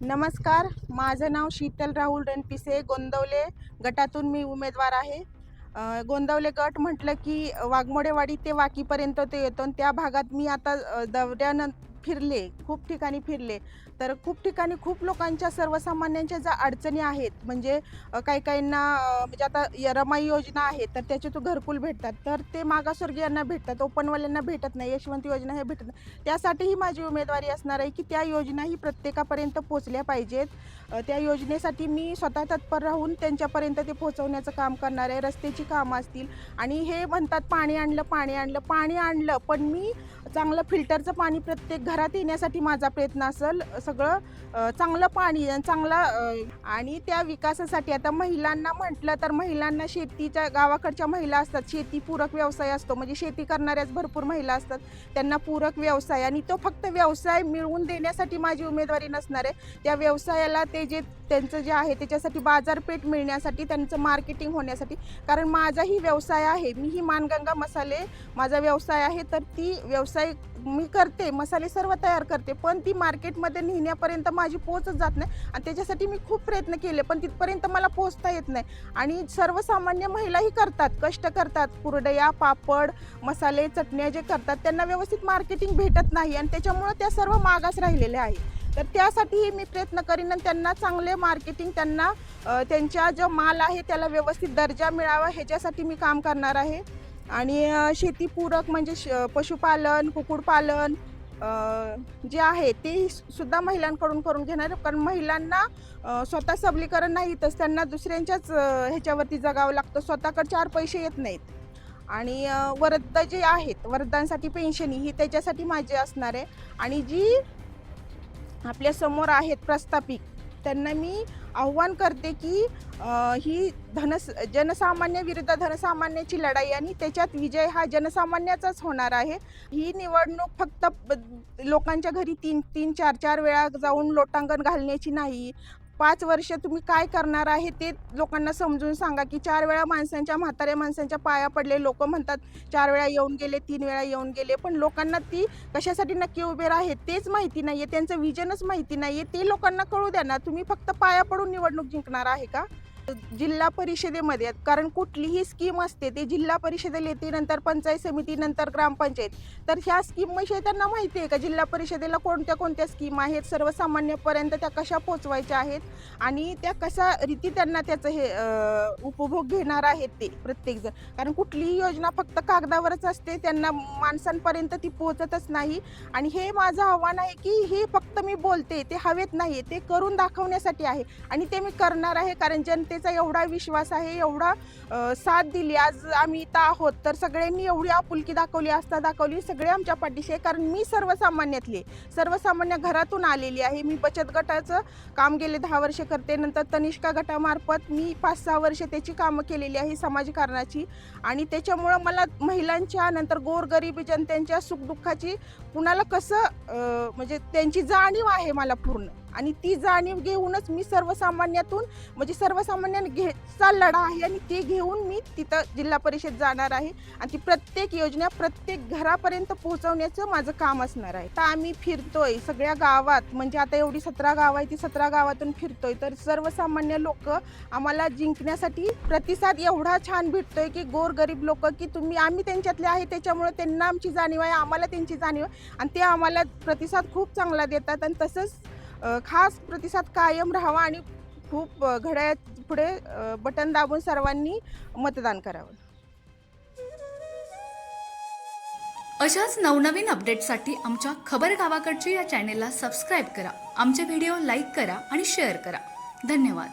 नमस्कार, माझं नाव शीतल राहुल रणपिसे. गोंदवले गटातून मी उमेदवार आहे. गोंदवले गट म्हटलं की वाघमोडेवाडी ते वाकीपर्यंत ते येतो आणि त्या भागात मी आता दौऱ्यानं फिरले, खूप ठिकाणी फिरले. तर खूप ठिकाणी खूप लोकांच्या सर्वसामान्यांच्या ज्या अडचणी आहेत, म्हणजे काही काहींना म्हणजे आता रमाई योजना आहे, तर त्याच्यातून घरकुल भेटतात. तर ते मागासवर्गीयांना भेटतात, ओपनवाल्यांना भेटत नाही. यशवंत योजना हे भेटत नाही. त्यासाठीही माझी उमेदवारी असणार आहे की त्या योजनाही प्रत्येकापर्यंत पोहोचल्या पाहिजेत. त्या योजनेसाठी मी स्वतः तत्पर राहून त्यांच्यापर्यंत ते पोहोचवण्याचं काम करणार आहे. रस्त्याची कामं असतील आणि हे म्हणतात पाणी आणलं, पाणी आणलं, पाणी आणलं, पण मी चांगलं फिल्टरचं पाणी प्रत्येक घरात येण्यासाठी माझा प्रयत्न असेल. सगळं चांगलं पाणी आणि आणि त्या विकासासाठी आता महिलांना म्हटलं तर महिलांना शेतीच्या गावाकडच्या महिला असतात, शेतीपूरक व्यवसाय असतो, म्हणजे शेती करणाऱ्याच भरपूर महिला असतात. त्यांना पूरक व्यवसाय आणि तो फक्त व्यवसाय मिळवून देण्यासाठी माझी उमेदवारी नसणार आहे. त्या व्यवसायाला त्यांचं जे आहे त्याच्यासाठी बाजारपेठ मिळण्यासाठी, त्यांचं मार्केटिंग होण्यासाठी. कारण माझाही व्यवसाय आहे, मीही मानगंगा मसाले माझा व्यवसाय आहे. तर ती व्यवसाय मी करते, मसाले सर्व तयार करते, पण ती मार्केटमध्ये नेण्यापर्यंत माझी पोहोचच जात नाही. आणि त्याच्यासाठी मी खूप प्रयत्न केले, पण तिथपर्यंत मला पोहोचता येत नाही. आणि सर्वसामान्य महिलाही करतात, कष्ट करतात, कुरडया, पापड, मसाले, चटण्या जे करतात त्यांना व्यवस्थित मार्केटिंग भेटत नाही आणि त्याच्यामुळे त्या सर्व मागास राहिलेल्या आहेत. तर त्यासाठीही मी प्रयत्न करीन आणि त्यांना चांगले मार्केटिंग, त्यांना त्यांचा जो माल आहे त्याला व्यवस्थित दर्जा मिळावा ह्याच्यासाठी मी काम करणार आहे. आणि शेतीपूरक म्हणजे पशुपालन, कुक्कुटपालन जे आहे ते सुद्धा महिलांकडून करून घेणार. कारण महिलांना स्वतः सबलीकरण नाही तर त्यांना दुसऱ्यांच्याच ह्याच्यावरती जगावं लागतं, स्वतःकडे 4 पैसे येत नाहीत. आणि वृद्ध जे आहेत, वृद्धांसाठी पेन्शन ही त्याच्यासाठी माझी असणार आहे. आणि जी आपल्या समोर आहेत प्रस्थापित, त्यांना मी आव्हान करते की ही जनसामान्य विरुद्ध धनसामान्याची लढाई आणि त्याच्यात विजय हा जनसामान्याचाच होणार आहे. ही निवडणूक फक्त लोकांच्या घरी 3-3, 4-4 वेळा जाऊन लोटांगण घालण्याची नाही. 5 वर्ष तुम्ही काय करणार आहे ते लोकांना समजून सांगा. की 4 वेळा म्हाताऱ्या माणसांच्या पाया पडले. लोक म्हणतात 4 वेळा येऊन गेले, 3 वेळा येऊन गेले, पण लोकांना ती कशासाठी नक्की उभे आहेत तेच माहिती नाहीये, त्यांचं विजनच माहिती नाहीये. ते लोकांना कळू द्या ना. तुम्ही फक्त पाया पडून निवडणूक जिंकणार आहे का? जिल्हा परिषदेमध्ये, कारण कुठलीही स्कीम असते ते जिल्हा परिषदेला येते, नंतर पंचायत समिती, नंतर ग्रामपंचायत. तर ह्या स्कीमविषयी त्यांना माहिती आहे का? जिल्हा परिषदेला कोणत्या कोणत्या स्कीम आहेत, सर्वसामान्यपर्यंत त्या कशा पोचवायच्या आहेत आणि त्या कशा रीती त्यांना त्याचं हे उपभोग घेणार आहेत ते प्रत्येकजण. कारण कुठलीही योजना फक्त कागदावरच असते, त्यांना माणसांपर्यंत ती पोहोचतच नाही. आणि हे माझं आव्हान आहे की हे फक्त मी बोलते, ते हवेत नाही, ते करून दाखवण्यासाठी आहे आणि ते मी करणार आहे. कारण जनतेचा एवढा विश्वास आहे, एवढा साथ दिली, आज आम्ही इथं आहोत. तर सगळ्यांनी एवढी आपुलकी दाखवली, आस्था दाखवली, सगळे आमच्या पाठीशी आहे. कारण मी सर्वसामान्यातली, सर्वसामान्य घरातून आलेली आहे. मी बचत गटाचं काम गेले 10 वर्ष करते. नंतर तनिष्का गटामार्फत मी 5-6 वर्ष त्याची कामं केलेली आहे समाजकारणाची. आणि त्याच्यामुळं मला महिलांच्या, नंतर गोरगरीब जनतेच्या सुखदुःखाची कुणाला कसं म्हणजे त्यांची जाणीव आहे मला पूर्ण. आणि ती जाणीव घेऊनच मी सर्वसामान्यातून, म्हणजे सर्वसामान्यांचा लढा आहे आणि ते घेऊन मी तिथं जिल्हा परिषद जाणार आहे. आणि ती प्रत्येक योजना प्रत्येक घरापर्यंत पोहोचवण्याचं माझं काम असणार आहे. तर आम्ही फिरतोय सगळ्या गावात, म्हणजे आता एवढी 17 गाव आहे, ती 17 गावातून फिरतोय. तर सर्वसामान्य लोक आम्हाला जिंकण्यासाठी प्रतिसाद एवढा छान भेटतोय की गोरगरीब लोक की आम्ही त्यांच्यातले आहे, त्याच्यामुळे त्यांना आमची जाणीव आहे, आम्हाला त्यांची जाणीव आहे. आणि ते आम्हाला प्रतिसाद खूप चांगला देतात. आणि तसंच खास प्रतिसाद कायम राहावा आणि खूप घड्याळ पुढे बटन दाबून सर्वांनी मतदान करावं. अशाच नवनवीन अपडेट्ससाठी आमच्या खबर गावाकडची या चॅनेलला सबस्क्राईब करा. आमचे व्हिडिओ लाईक करा आणि शेअर करा. धन्यवाद.